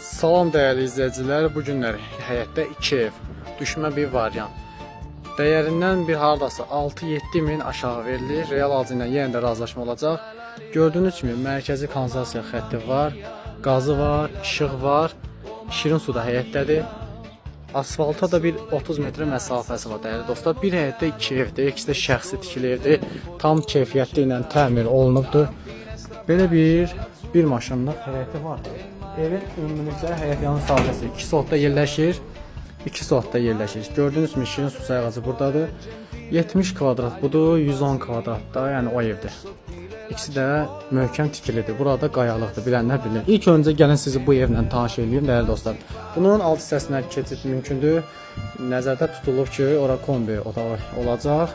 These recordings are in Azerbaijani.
Salam dəyərli izləyicilər, bu günlər həyətdə 2 ev, düşmə bir variant. Dəyərindən bir hardasa 6-7 min aşağı verilir, real alıcı ilə yenə də razılaşma olacaq. Gördüyünüz kimi mərkəzi kanalizasiya xətti var, qazı var, işıq var, şirin su da həyətdədir. Asfalta da bir 30 metre məsafəsi var dəyərli dostlar. Bir həyətdə 2 evdir, ikisi də şəxsi tikili evdir, tam keyfiyyətli ilə təmir olunubdur. Belə bir maşınlıq həyəti var. Evin ümumilikdə həyət yanı sahəsi 2 sotda yerləşir. 2 sotda yerləşir. Gördüyünüz kimi şirin su sayğacı buradadır. 70 kvadrat budur, 110 kvadratda, yəni o evdir. İkisi də möhkəm tikilidir. Burada qayalıqdır, bilənlər bilir. İlk öncə gəlin sizi bu evlə tanış edeyim dəyərli dostlar. Bunun alt hissəsinə keçid mümkündür. Nəzərdə tutulub ki, ora kombi otağı olacaq.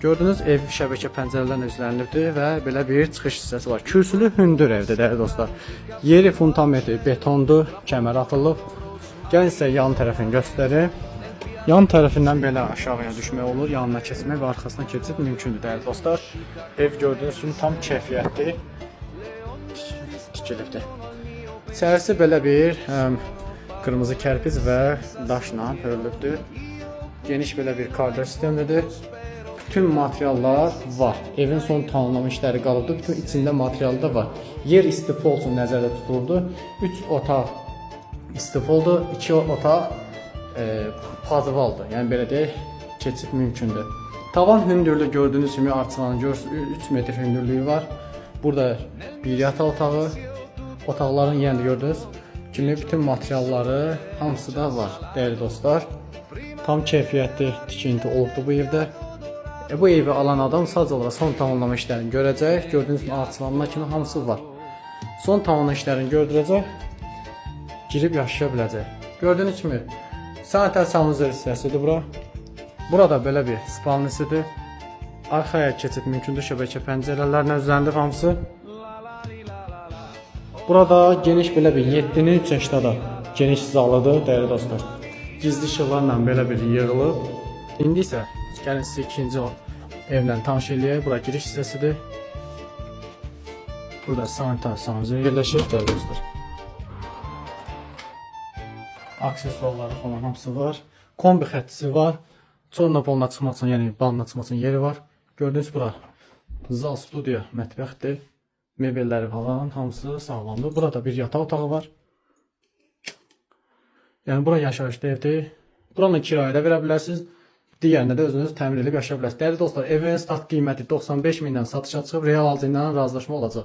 Gördüyünüz ev şəbəkə pəncərələrlə üzlənilibdir və belə bir çıxış hissəsi var. Kürsülü hündür evdir dəyərli dostlar. Yeri fundamentli betondur, kəmər atılıb. Gəlin sizə yan tərəfini göstərim. Yan tərəfindən belə aşağıya düşmək olur, yanına keçmək və arxasına keçid mümkündür dəyərli dostlar. Ev gördüyünüz kimi tam keyfiyyətli tikilibdir. İçərisi belə bir qırmızı kərpic və daşla hörülübdür. Geniş belə bir koridor sistemidir. Bütün materiallar var. Evin son tamamlama işləri qalıbdır. Bütün içində material da var. Yer istif olsun nəzərdə tutulubdur. 3 otaq istif oldu. 2 otaq padvaldır. Yəni belə deyək, keçid mümkündür. Tavan hündürlüyü gördüyünüz kimi arçılanın 3 metr hündürlüyü var. Burada bir yataq otağı. Otaqların yenə də gördünüz kimi bütün materialları hamısı da var. Dəyərli dostlar, tam keyfiyyətli tikinti olubdu bu evdə. Bu evi alan adam sadəcə olaraq son tamamlama işlərini görəcək. Gördüyünüz kimi arçılanma kimi hamısı var. Son tamamlama işlərini gördürəcək, girib yaşaya biləcək. Gördüyünüz kimi sanitar sanuzel hissəsidir bura. Burada belə bir spalnisidir. Arxaya keçid mümkündür, şəbəkə pəncərələrlə üzləndir hamısı. Burada geniş belə bir 7'nin 3 yaşda da geniş zalıdır dəyərli dostlar. Gizli işıqlarla belə bir yığılıb. İndi isə gəlin sizi ikinci evlə tanış eləyək. Bura giriş hissəsidir. Burada sanitar sanuzel yerləşir dəyərli dostlar. Aksesuarları falan hamısı var. Kombi xəttisi var. Sonra boluna çıxmaq üçün, yəni balına çıxmaq üçün yeri var. Gördüyünüz bura zal, studiya, mətbəxdir. Mebelləri falan hamısı sağlamdır. Burada bir yataq otağı var. Yəni bura yaşayışlı evdir. Buranı kirayədə verə bilərsiniz. Digərinə də özünüz təmin edib yaşaya bilərsiniz. Dəyərli dostlar, evin start qiyməti 95 mindən satışa çıxıb, real alıcı ilə razılaşma olacaq.